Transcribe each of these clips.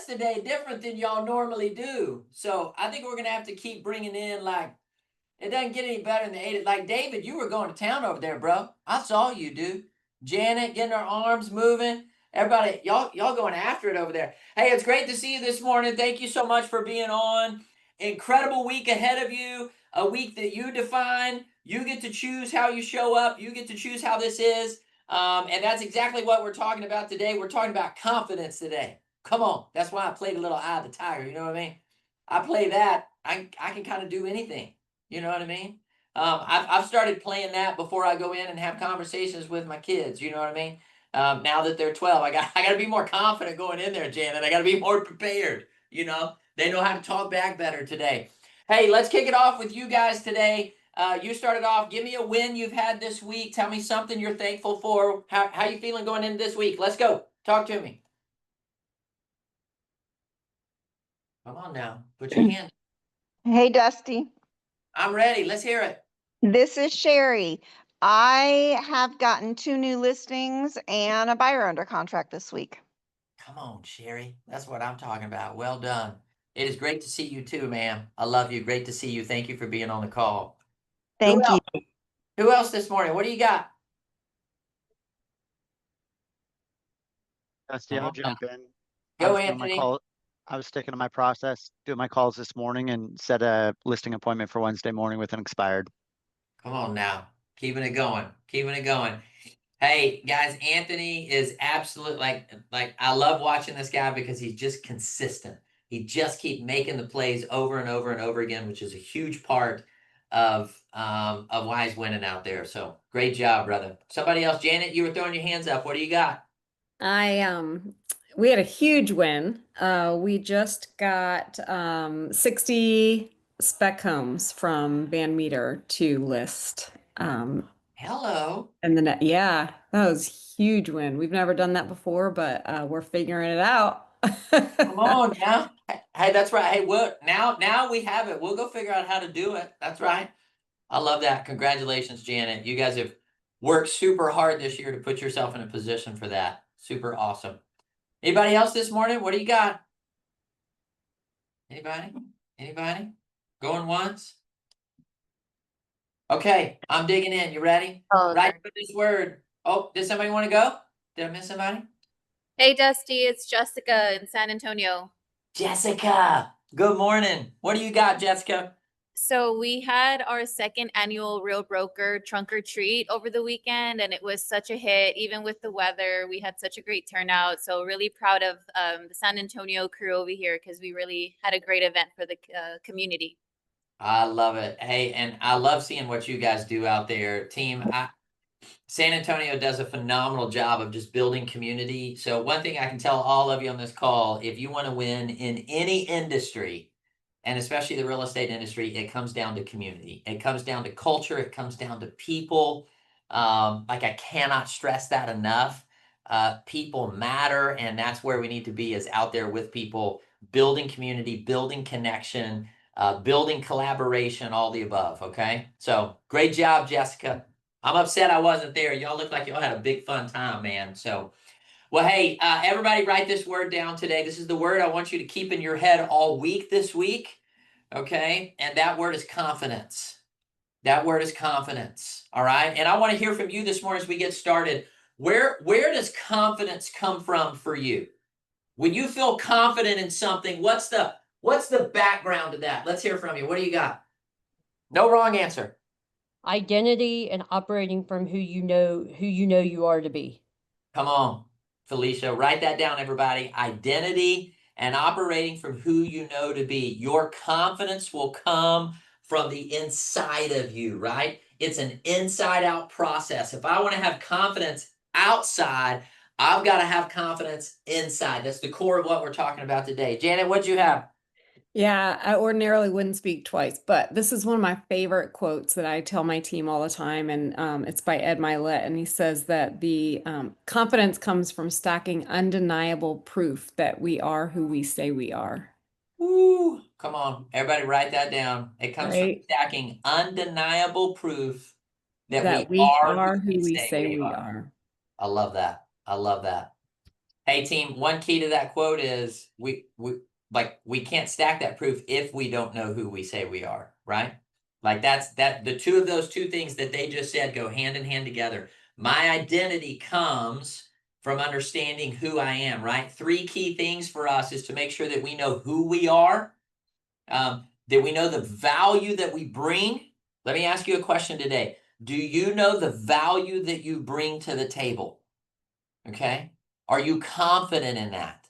guest today different than y'all normally do. So I think we're gonna have to keep bringing in like it doesn't get any better than the 8. Like David, you were going to town over there, bro. I saw you, dude. Janet getting her arms moving. Everybody, y'all going after it over there. Hey, it's great to see you this morning. Thank you so much for being on. Incredible week ahead of you. A week that you define. You get to choose how you show up. You get to choose how this is. And that's exactly what we're talking about today. We're talking about confidence today. Come on. That's why I played a little Eye of the Tiger. You know what I mean? I play that. I can kind of do anything. You know what I mean? I've started playing that before I go in and have conversations with my kids. You know what I mean? Now that they're 12, I got to be more confident going in there, Janet. I got to be more prepared. You know, they know how to talk back better today. Hey, let's kick it off with you guys today. You started off. Give me a win you've had this week. Tell me something you're thankful for. How you feeling going into this week? Let's go. Talk to me. Come on now. Put your hand. Hey, Dusty. I'm ready. Let's hear it. This is Sherry. I have gotten 2 new listings and a buyer under contract this week. Come on, Sherry. That's what I'm talking about. Well done. It is great to see you too, ma'am. I love you. Great to see you. Thank you for being on the call. Thank you. Who else this morning? What do you got? Dusty, I'll jump in. Go, Anthony. I was sticking to my process, doing my calls this morning, and set a listing appointment for Wednesday morning with an expired. Come on now. Keeping it going. Keeping it going. Hey, guys, Anthony is absolute like I love watching this guy because he's just consistent. He just keeps making the plays over and over and over again, which is a huge part of why he's winning out there. So great job, brother. Somebody else, Janet, you were throwing your hands up. What do you got? We had a huge win. We just got 60 spec homes from Van Meter to list. Hello. And then yeah, that was a huge win. We've never done that before, but we're figuring it out. Come on now. Hey, that's right. Hey, what now we have it. We'll go figure out how to do it. That's right. I love that. Congratulations, Janet. You guys have worked super hard this year to put yourself in a position for that. Super awesome. Anybody else this morning? What do you got? Anybody? Going once? Okay, I'm digging in. You ready? Oh, okay. Right for this word. Oh, did somebody want to go? Did I miss somebody? Hey, Dusty, it's Jessica in San Antonio. Jessica, good morning. What do you got, Jessica? So we had our second annual Real Broker Trunk or Treat over the weekend, and it was such a hit. Even with the weather, we had such a great turnout. So really proud of the San Antonio crew over here because we really had a great event for the community. I love it. Hey, and I love seeing what you guys do out there. Team, San Antonio does a phenomenal job of just building community. So one thing I can tell all of you on this call, if you want to win in any industry, and especially the real estate industry, it comes down to community. It comes down to culture. It comes down to people. Like I cannot stress that enough. People matter, and that's where we need to be, is out there with people, building community, building connection, building collaboration, all the above, okay? So great job, Jessica. I'm upset I wasn't there. Y'all look like y'all had a big fun time, man. So, well, hey, everybody write this word down today. This is the word I want you to keep in your head all week this week, okay? And that word is confidence. That word is confidence, all right? And I want to hear from you this morning as we get started. Where does confidence come from for you? When you feel confident in something, what's the background to that? Let's hear from you. What do you got? No wrong answer. Identity and operating from who you know you are to be. Come on, Felicia, write that down, everybody. Identity and operating from who you know to be. Your confidence will come from the inside of you, right? It's an inside out process. If I want to have confidence outside, I've got to have confidence inside. That's the core of what we're talking about today. Janet, what'd you have? Yeah, I ordinarily wouldn't speak twice, but this is one of my favorite quotes that I tell my team all the time, and it's by Ed Milet, and he says that the confidence comes from stacking undeniable proof that we are who we say we are. Woo! Come on, everybody write that down. It comes from Right? stacking undeniable proof that That we we are are who we say we are. are. I love that. I love that. Hey team, one key to that quote is we can't stack that proof if we don't know who we say we are, right? Like the two of those two things that they just said go hand in hand together. My identity comes from understanding who I am, right? Three key things for us is to make sure that we know who we are, that we know the value that we bring. Let me ask you a question today. Do you know the value that you bring to the table? Okay. Are you confident in that?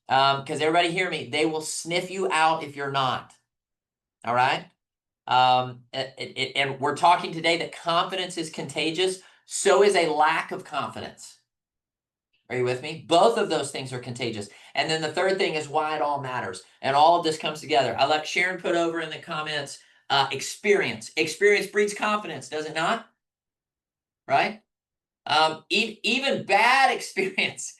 Because everybody hear me, they will sniff you out if you're not. All right. And we're talking today that confidence is contagious. So is a lack of confidence. Are you with me? Both of those things are contagious. And then the third thing is why it all matters. And all of this comes together. I let Sharon put over in the comments, experience. Experience breeds confidence, does it not? Right? Even bad experience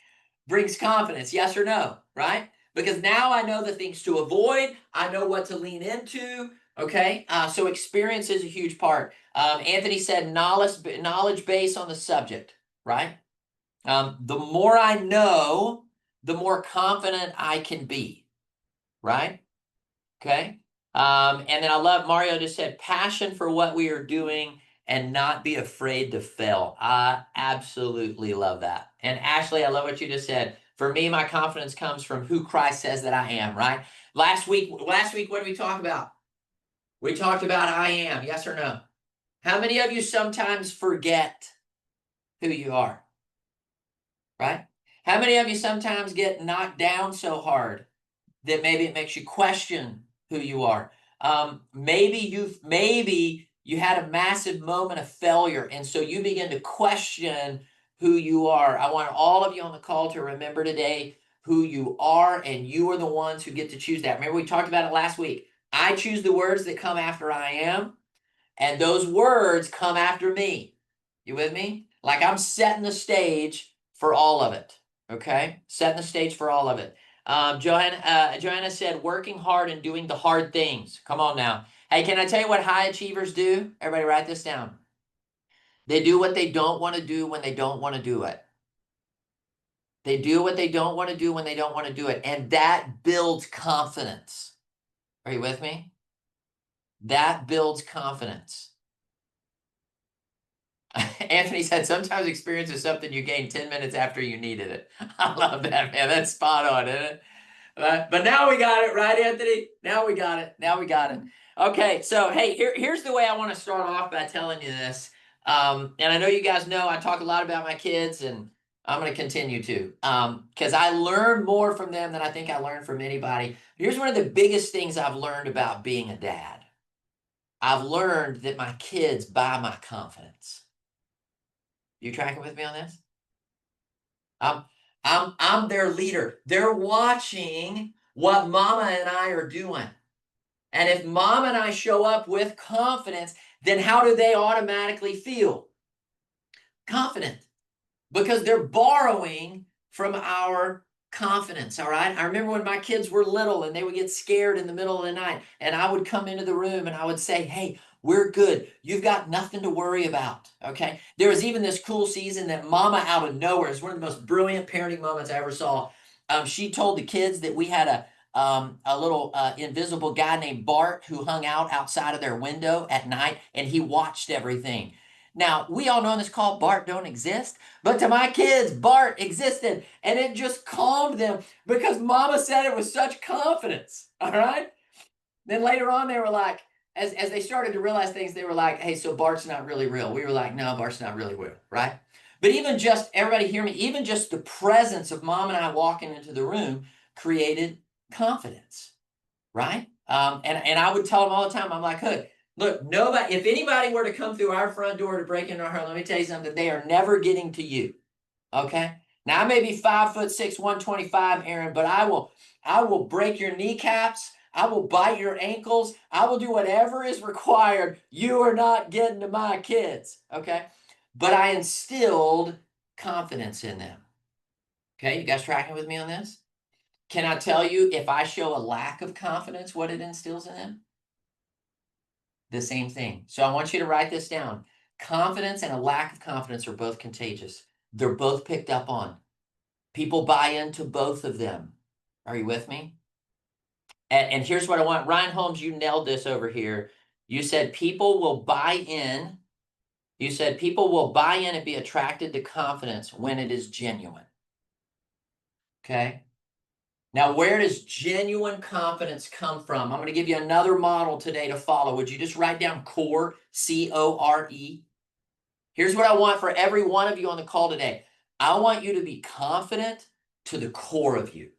brings confidence, yes or no, right? Because now I know the things to avoid. I know what to lean into. Okay, so experience is a huge part. Anthony said knowledge base on the subject, right? The more I know, the more confident I can be, right? Okay. And then I love Mario just said passion for what we are doing and not be afraid to fail. I absolutely love that. And Ashley, I love what you just said. For me, my confidence comes from who Christ says that I am, right? Last week, what did we talk about? We talked about I am, yes or no? How many of you sometimes forget who you are? Right? How many of you sometimes get knocked down so hard that maybe it makes you question who you are? Maybe you had a massive moment of failure, and so you begin to question who you are. I want all of you on the call to remember today who you are, and you are the ones who get to choose that. Remember, we talked about it last week. I choose the words that come after I am, and those words come after me. You with me? Like I'm setting the stage for all of it. Okay, setting the stage for all of it. Joanna said, working hard and doing the hard things. Come on now. Hey, can I tell you what high achievers do? Everybody write this down. They do what they don't want to do when they don't want to do it. They do what they don't want to do when they don't want to do it. And that builds confidence. Are you with me? That builds confidence. Anthony said, sometimes experience is something you gain 10 minutes after you needed it. I love that, man. That's spot on, isn't it? But now we got it, right, Anthony? Now we got it. Now we got it. Okay, so hey, here's the way I want to start off by telling you this. And I know you guys know I talk a lot about my kids, and I'm going to continue to, because I learn more from them than I think I learned from anybody. Here's one of the biggest things I've learned about being a dad. I've learned that my kids buy my confidence. You tracking with me on this? I'm their leader. They're watching what mama and I are doing. And if mom and I show up with confidence, then how do they automatically feel? Confident. Because they're borrowing from our confidence, all right? I remember when my kids were little and they would get scared in the middle of the night, and I would come into the room and I would say, hey, we're good. You've got nothing to worry about, okay? There was even this cool season that mama out of nowhere, it's one of the most brilliant parenting moments I ever saw. She told the kids that we had a little invisible guy named Bart who hung out outside of their window at night, and he watched everything. Now, we all know on this call, Bart don't exist, but to my kids, Bart existed, and it just calmed them because mama said it with such confidence, all right? Then later on, they were like, as they started to realize things, they were like, hey, so Bart's not really real. We were like, no, Bart's not really real, right? But even just, everybody hear me, even just the presence of mom and I walking into the room created confidence, right? And I would tell them all the time, I'm like, look, nobody, if anybody were to come through our front door to break into our home, let me tell you something, they are never getting to you. Okay. Now I may be 5'6", 125, Aaron, but I will break your kneecaps. I will bite your ankles. I will do whatever is required. You are not getting to my kids. Okay. But I instilled confidence in them. Okay. You guys tracking with me on this? Can I tell you, if I show a lack of confidence, what it instills in them? The same thing. So I want you to write this down. Confidence and a lack of confidence are both contagious. They're both picked up on. People buy into both of them. Are you with me? And here's what I want. Ryan Holmes, you nailed this over here. You said people will buy in. You said people will buy in and be attracted to confidence when it is genuine. Okay. Now, where does genuine confidence come from? I'm going to give you another model today to follow. Would you just write down CORE, C-O-R-E? Here's what I want for every one of you on the call today. I want you to be confident to the core of you.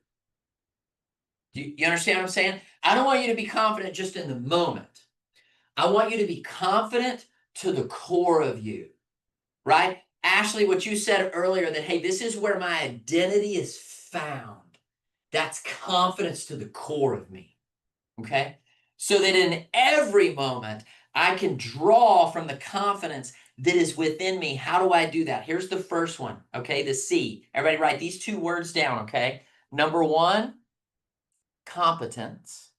You understand what I'm saying? I don't want you to be confident just in the moment. I want you to be confident to the core of you, right? Ashley, what you said earlier that, hey, this is where my identity is found. That's confidence to the core of me, okay? So that in every moment, I can draw from the confidence that is within me. How do I do that? Here's the first one, okay? The C. Everybody write these two words down, okay? Number one, competence.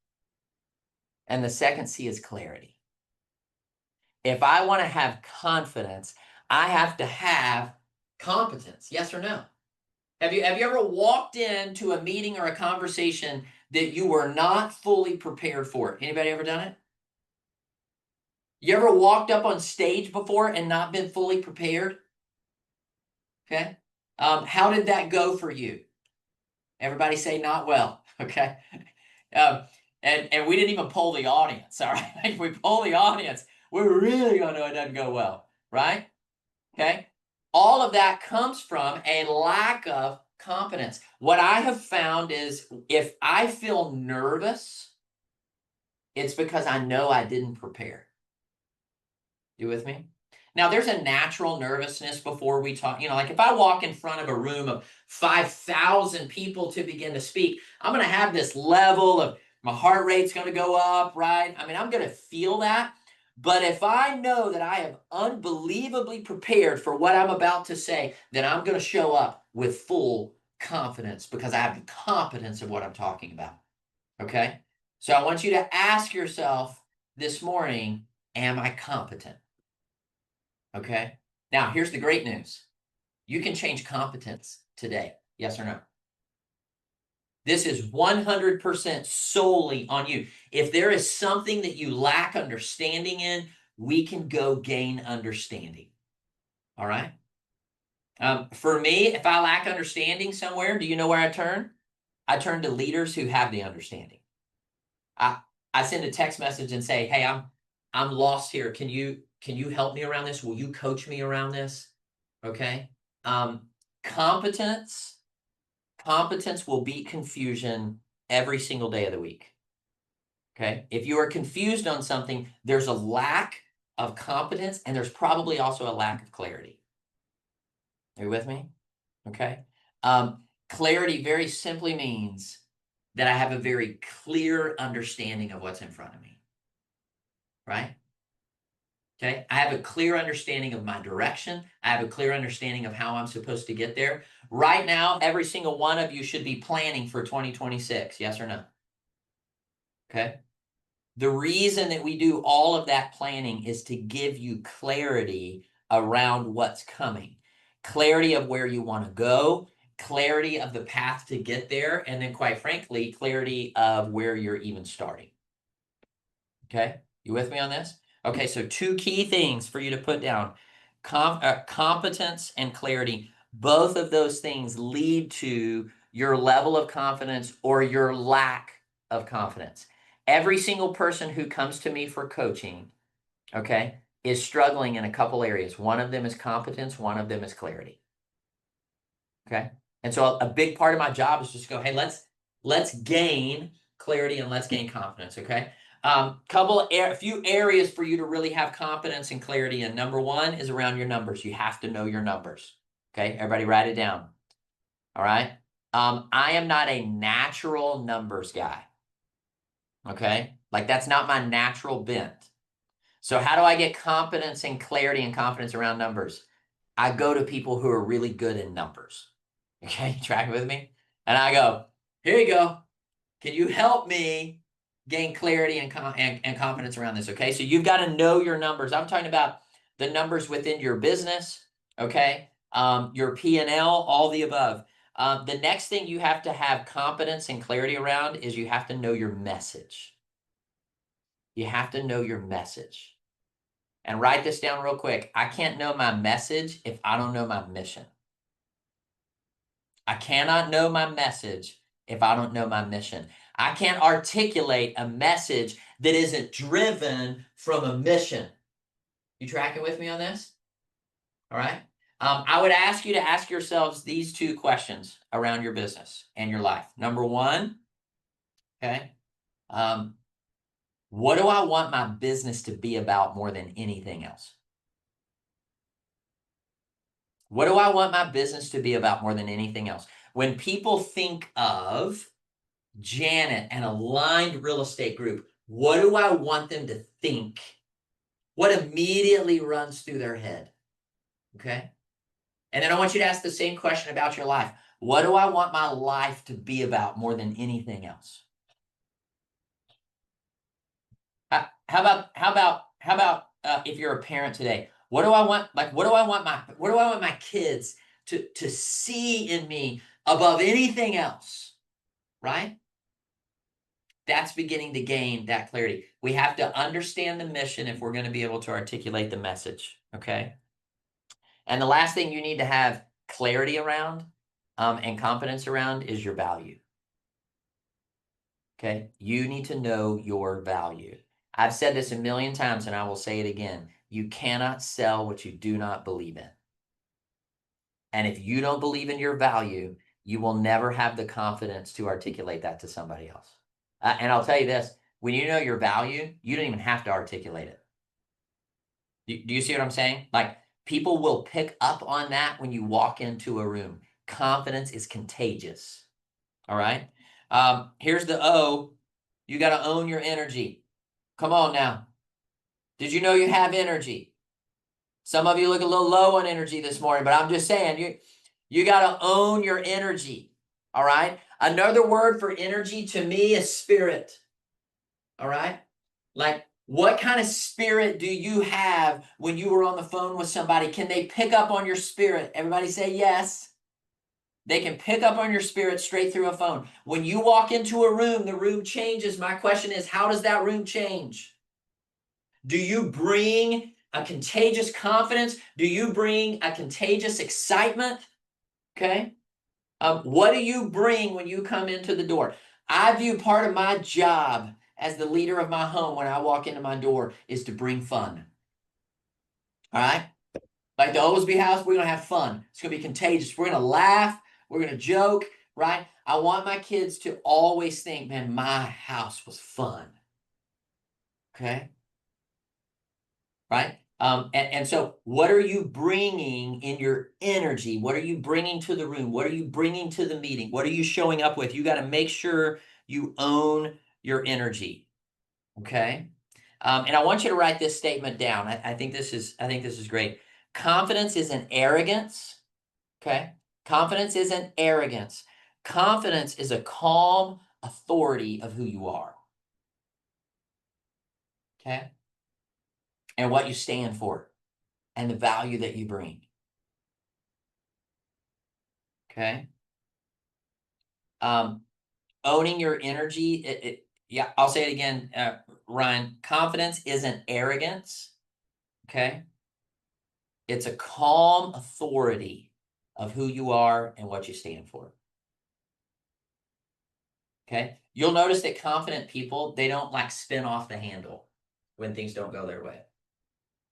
And the second C is clarity. If I want to have confidence, I have to have competence. Yes or no? Have you ever walked into a meeting or a conversation that you were not fully prepared for? Anybody ever done it? You ever walked up on stage before and not been fully prepared? Okay. How did that go for you? Everybody say not well. Okay. And we didn't even poll the audience. All right. If we poll the audience, we're really going to know it doesn't go well. Right. Okay. All of that comes from a lack of competence. What I have found is if I feel nervous, it's because I know I didn't prepare. You with me? Now, there's a natural nervousness before we talk. You know, like if I walk in front of a room of 5,000 people to begin to speak, I'm going to have this level of my heart rate's going to go up, right? I mean, I'm going to feel that. But if I know that I have unbelievably prepared for what I'm about to say, then I'm going to show up with full confidence because I have the competence of what I'm talking about. Okay? So I want you to ask yourself this morning, am I competent? Okay. Now, here's the great news. You can change competence today. Yes or no? This is 100% solely on you. If there is something that you lack understanding in, we can go gain understanding. All right. For me, if I lack understanding somewhere, do you know where I turn? I turn to leaders who have the understanding. I send a text message and say, hey, I'm lost here. Can you help me around this? Will you coach me around this? Okay. Competence will beat confusion every single day of the week. Okay. If you are confused on something, there's a lack of competence and there's probably also a lack of clarity. Are you with me? Okay. Clarity very simply means that I have a very clear understanding of what's in front of me. Right? Okay. I have a clear understanding of my direction. I have a clear understanding of how I'm supposed to get there. Right now, every single one of you should be planning for 2026. Yes or no? Okay. The reason that we do all of that planning is to give you clarity around what's coming, clarity of where you want to go, clarity of the path to get there, and then quite frankly, clarity of where you're even starting. Okay. You with me on this? Okay, so two key things for you to put down. Competence and clarity. Both of those things lead to your level of confidence or your lack of confidence. Every single person who comes to me for coaching, okay, is struggling in a couple areas. One of them is competence, one of them is clarity. Okay? And so a big part of my job is just go, hey, let's gain clarity and let's gain confidence, okay? A few areas for you to really have confidence and clarity in. Number one is around your numbers. You have to know your numbers. Okay, everybody write it down. All right. I am not a natural numbers guy. Okay, like that's not my natural bent. So how do I get confidence and clarity and confidence around numbers? I go to people who are really good in numbers. Okay, track with me. And I go, here you go. Can you help me gain clarity and confidence around this? Okay, so you've got to know your numbers. I'm talking about the numbers within your business, okay, your P&L, all the above. The next thing you have to have confidence and clarity around is you have to know your message. You have to know your message. And write this down real quick. I can't know my message if I don't know my mission. I cannot know my message if I don't know my mission. I can't articulate a message that isn't driven from a mission. You tracking with me on this? All right. I would ask you to ask yourselves these two questions around your business and your life. Number one, okay, what do I want my business to be about more than anything else? What do I want my business to be about more than anything else? When people think of Janet and Aligned Real Estate Group, what do I want them to think? What immediately runs through their head? Okay. And then I want you to ask the same question about your life. What do I want my life to be about more than anything else? How about if you're a parent today? What do I want? Like, what do I want my kids to see in me above anything else? Right? That's beginning to gain that clarity. We have to understand the mission if we're going to be able to articulate the message. Okay. And the last thing you need to have clarity around and confidence around is your value. Okay. You need to know your value. I've said this a million times and I will say it again. You cannot sell what you do not believe in. And if you don't believe in your value, you will never have the confidence to articulate that to somebody else. And I'll tell you this, when you know your value, you don't even have to articulate it. Do you see what I'm saying? Like, people will pick up on that when you walk into a room. Confidence is contagious. All right. Here's the O. You got to own your energy. Come on now. Did you know you have energy? Some of you look a little low on energy this morning, but I'm just saying you got to own your energy. All right. Another word for energy to me is spirit. All right. Like, what kind of spirit do you have when you were on the phone with somebody? Can they pick up on your spirit? Everybody say yes. They can pick up on your spirit straight through a phone. When you walk into a room, the room changes. My question is, how does that room change? Do you bring a contagious confidence? Do you bring a contagious excitement? Okay. What do you bring when you come into the door? I view part of my job as the leader of my home when I walk into my door is to bring fun. All right? Like the Oglesby house, we're going to have fun. It's going to be contagious. We're going to laugh. We're going to joke, right? I want my kids to always think, man, my house was fun. Okay? Right? And so what are you bringing in your energy? What are you bringing to the room? What are you bringing to the meeting? What are you showing up with? You got to make sure you own your energy. Okay. And I want you to write this statement down. I think this is great. Confidence isn't arrogance. Okay. Confidence isn't arrogance. Confidence is a calm authority of who you are. Okay. And what you stand for and the value that you bring. Okay. Owning your energy. Yeah, I'll say it again, Ryan. Confidence isn't arrogance. Okay. It's a calm authority of who you are and what you stand for. Okay. You'll notice that confident people, they don't like spin off the handle when things don't go their way.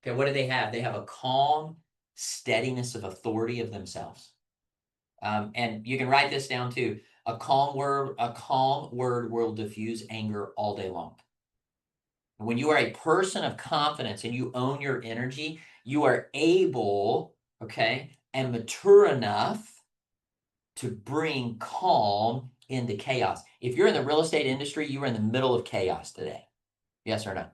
Okay. What do they have? They have a calm steadiness of authority of themselves. And you can write this down too. A calm word will diffuse anger all day long. When you are a person of confidence and you own your energy, you are able, okay, and mature enough to bring calm into chaos. If you're in the real estate industry, you are in the middle of chaos today. Yes or no?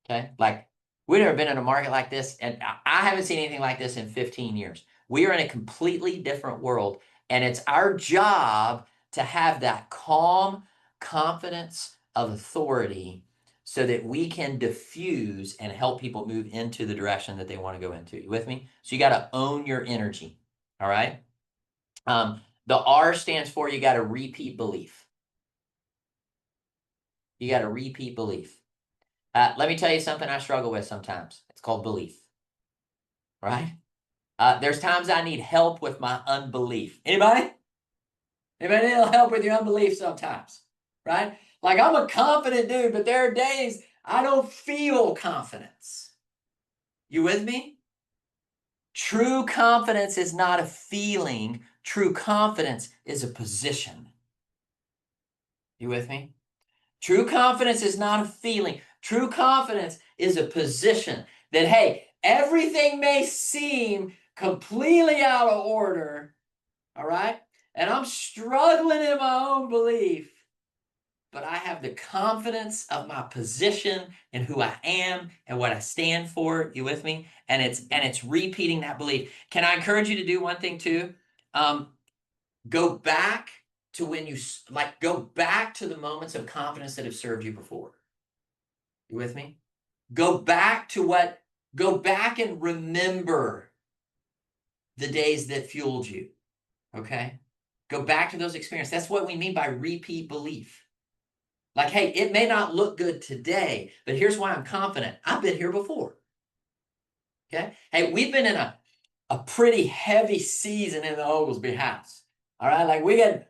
Okay. Like, we've never been in a market like this, and I haven't seen anything like this in 15 years. We are in a completely different world, and it's our job to have that calm confidence of authority so that we can diffuse and help people move into the direction that they want to go into. You with me? So you got to own your energy. All right. The R stands for you got to repeat belief. You got to repeat belief. Let me tell you something I struggle with sometimes. It's called belief, right? There's times I need help with my unbelief. Anybody? Anybody need help with your unbelief sometimes, right? Like I'm a confident dude, but there are days I don't feel confidence. You with me? True confidence is not a feeling. True confidence is a position. You with me? True confidence is not a feeling. True confidence is a position that, hey, everything may seem completely out of order, all right? And I'm struggling in my own belief, but I have the confidence of my position and who I am and what I stand for. You with me? And it's repeating that belief. Can I encourage you to do one thing too? Go back to when you go back to the moments of confidence that have served you before. You with me? Go back and remember the days that fueled you. Okay? Go back to those experiences. That's what we mean by repeat belief. Like, hey, it may not look good today, but here's why I'm confident. I've been here before. Okay? Hey, we've been in a pretty heavy season in the Oglesby house. All right? Like we're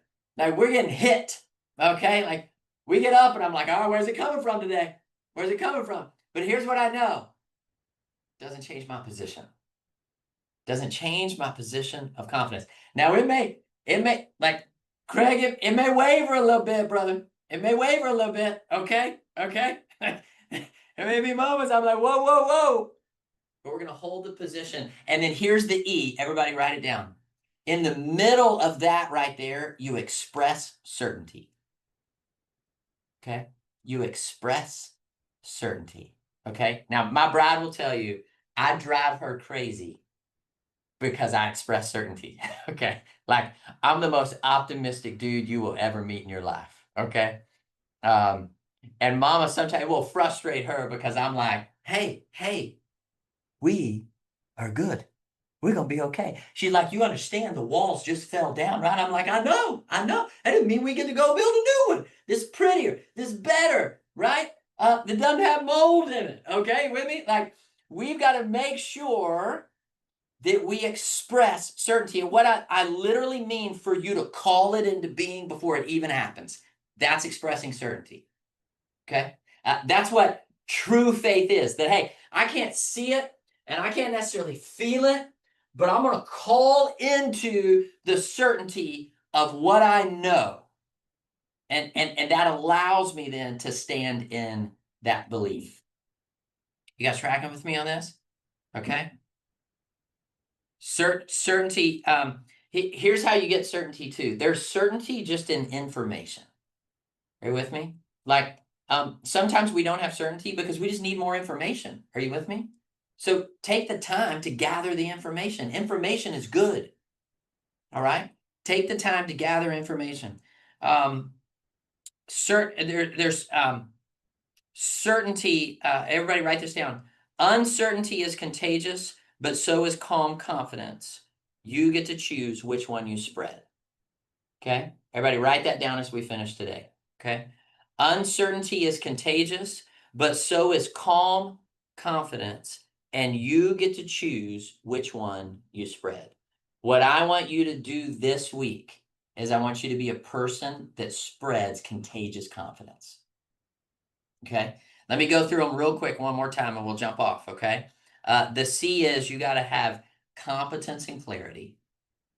getting hit. Okay? Like we get up and I'm like, all right, where's it coming from today? Where's it coming from? But here's what I know. Doesn't change my position. Doesn't change my position of confidence. Now it may, like Craig, it may waver a little bit, brother. It may waver a little bit. Okay. There may be moments I'm like, whoa. But we're going to hold the position. And then here's the E. Everybody write it down. In the middle of that right there, you express certainty. Okay. You express certainty. Okay. Now, my bride will tell you, I drive her crazy because I express certainty. Okay. Like I'm the most optimistic dude you will ever meet in your life. Okay. And mama sometimes will frustrate her because I'm like, hey, we are good. We're going to be okay. She's like, you understand the walls just fell down, right? I'm like, I know. That doesn't mean we get to go build a new one. This prettier, this better, right? That doesn't have mold in it. Okay, with me? Like, we've got to make sure that we express certainty. And what I literally mean for you to call it into being before it even happens. That's expressing certainty. Okay? That's what true faith is. That, hey, I can't see it and I can't necessarily feel it, but I'm going to call into the certainty of what I know. And that allows me then to stand in that belief. You guys tracking with me on this? Okay? Certainty. Here's how you get certainty too. There's certainty just in information. Are you with me? Like, sometimes we don't have certainty because we just need more information. Are you with me? So take the time to gather the information. Information is good. All right? Take the time to gather information. There's certainty. Everybody write this down. Uncertainty is contagious, but so is calm confidence. You get to choose which one you spread. Okay? Everybody write that down as we finish today. Okay? Uncertainty is contagious, but so is calm confidence, and you get to choose which one you spread. What I want you to do this week is I want you to be a person that spreads contagious confidence. Okay? Let me go through them real quick one more time and we'll jump off, okay? The C is you got to have competence and clarity,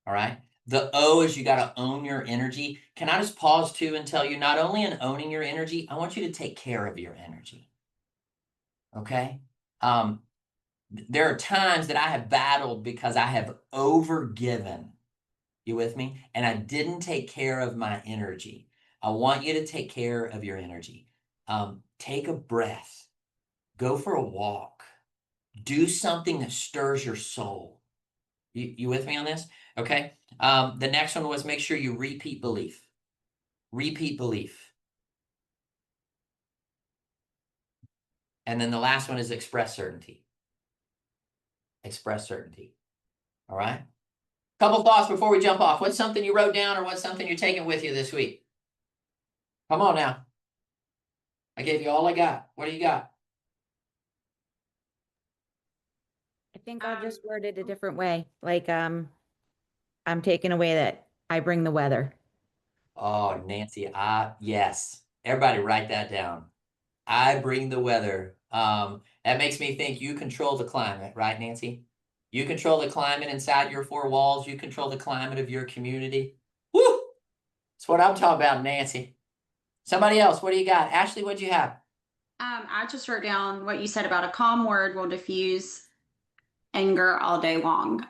all right? The O is you got to own your energy. Can I just pause too and tell you, not only in owning your energy, I want you to take care of your energy. Okay? There are times that I have battled because I have overgiven. You with me? And I didn't take care of my energy. I want you to take care of your energy. Take a breath. Go for a walk. Do something that stirs your soul. You with me on this? Okay. The next one was make sure you repeat belief. Repeat belief. And then the last one is express certainty. Express certainty. All right. Couple thoughts before we jump off. What's something you wrote down or what's something you're taking with you this week? Come on now. I gave you all I got. What do you got? I think I'll just word it a different way. Like, I'm taking away that I bring the weather. Oh, Nancy, yes. Everybody write that down. I bring the weather. That makes me think you control the climate, right, Nancy? You control the climate inside your four walls. You control the climate of your community. Woo! That's what I'm talking about, Nancy. Somebody else, what do you got? Ashley, what'd you have? I just wrote down what you said about a calm word will diffuse anger all day long.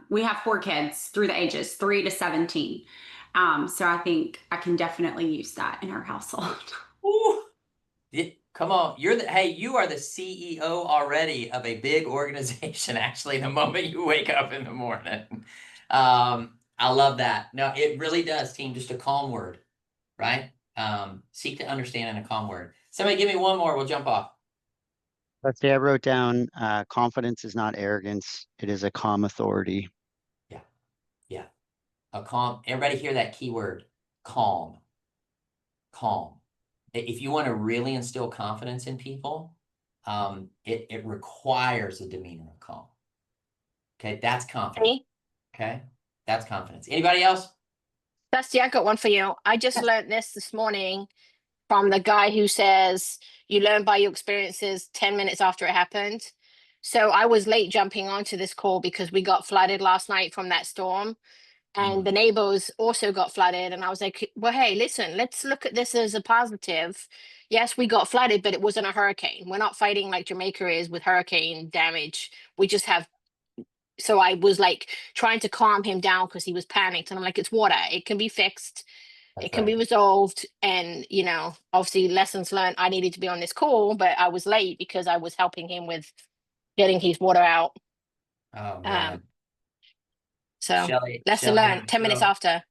We have 4 kids through the ages 3 to 17. So I think I can definitely use that in our household. Ooh. Come on, you are the CEO already of a big organization, actually, the moment you wake up in the morning. I love that. No, it really does, team, just a calm word, right? Seek to understand in a calm word. Somebody give me one more, we'll jump off. Let's say I wrote down, confidence is not arrogance. It is a calm authority. Yeah. A calm, everybody hear that keyword, calm. Calm. If you want to really instill confidence in people, it requires a demeanor of calm. Okay, that's confidence. Me? Okay, that's confidence. Anybody else? Dusty, I got one for you. I just learned this morning from the guy who says you learn by your experiences 10 minutes after it happened. So I was late jumping onto this call because we got flooded last night from that storm. And the neighbors also got flooded. And I was like, well, hey, listen, let's look at this as a positive. Yes, we got flooded, but it wasn't a hurricane. We're not fighting like Jamaica is with hurricane damage. We just have. So I was like trying to calm him down because he was panicked. And I'm like, it's water. It can be fixed. That's It can be right. resolved. And, obviously lessons learned. I needed to be on this call, but I was late because I was helping him with getting his water out. Oh man. So Shelley, lesson learned 10 minutes after.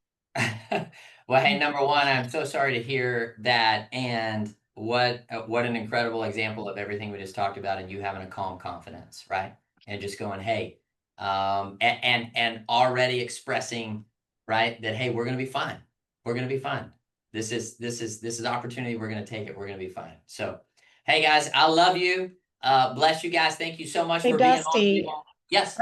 Well, hey, number one, I'm so sorry to hear that, and what an incredible example of everything we just talked about, and you having a calm confidence, right? And just going, hey, and already expressing, right, that hey, we're gonna be fine. We're gonna be fine. This is opportunity. We're gonna take it. We're gonna be fine. So, hey guys, I love you. Bless you guys. Thank you so much Hey, for being on. Dusty, Yes.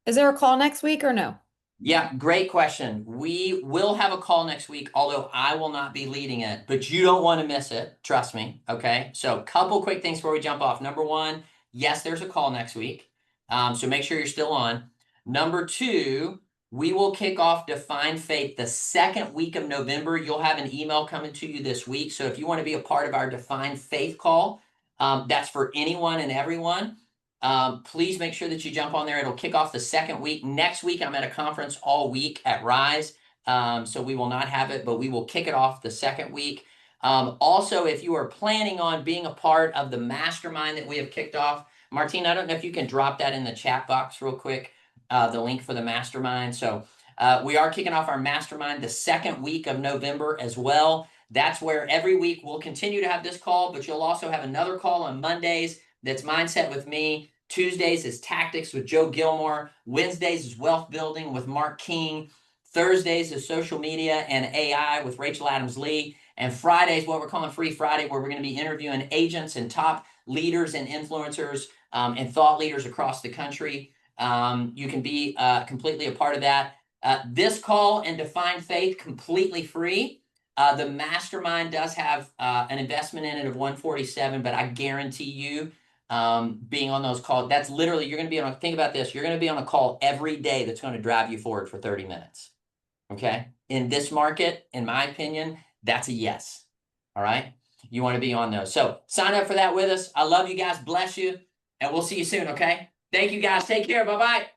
is there a call next week or no? Yeah, great question. We will have a call next week, although I will not be leading it, but you don't want to miss it. Trust me. Okay. So, couple quick things before we jump off. Number one, yes, there's a call next week. So make sure you're still on. Number two, we will kick off Define Faith the second week of November. You'll have an email coming to you this week. So if you want to be a part of our Define Faith call, that's for anyone and everyone. Please make sure that you jump on there. It'll kick off the second week. Next week, I'm at a conference all week at Rise. So we will not have it, but we will kick it off the second week. Also, if you are planning on being a part of the mastermind that we have kicked off, Martina, I don't know if you can drop that in the chat box real quick, the link for the mastermind. So we are kicking off our mastermind the second week of November as well. That's where every week we'll continue to have this call, but you'll also have another call on Mondays. That's Mindset with me. Tuesdays is Tactics with Joe Gilmore. Wednesdays is Wealth Building with Mark King. Thursdays is Social Media and AI with Rachel Adams Lee. And Fridays, what we're calling Free Friday, where we're going to be interviewing agents and top leaders and influencers and thought leaders across the country. You can be completely a part of that. This call and Define Faith completely free. The mastermind does have an investment in it of $147, but I guarantee you, being on those calls, that's literally, you're going to be on, think about this, you're going to be on a call every day that's going to drive you forward for 30 minutes. Okay. In this market, in my opinion, that's a yes. All right. You want to be on those. So sign up for that with us. I love you guys. Bless you. And we'll see you soon. Okay. Thank you guys. Take care. Bye-bye.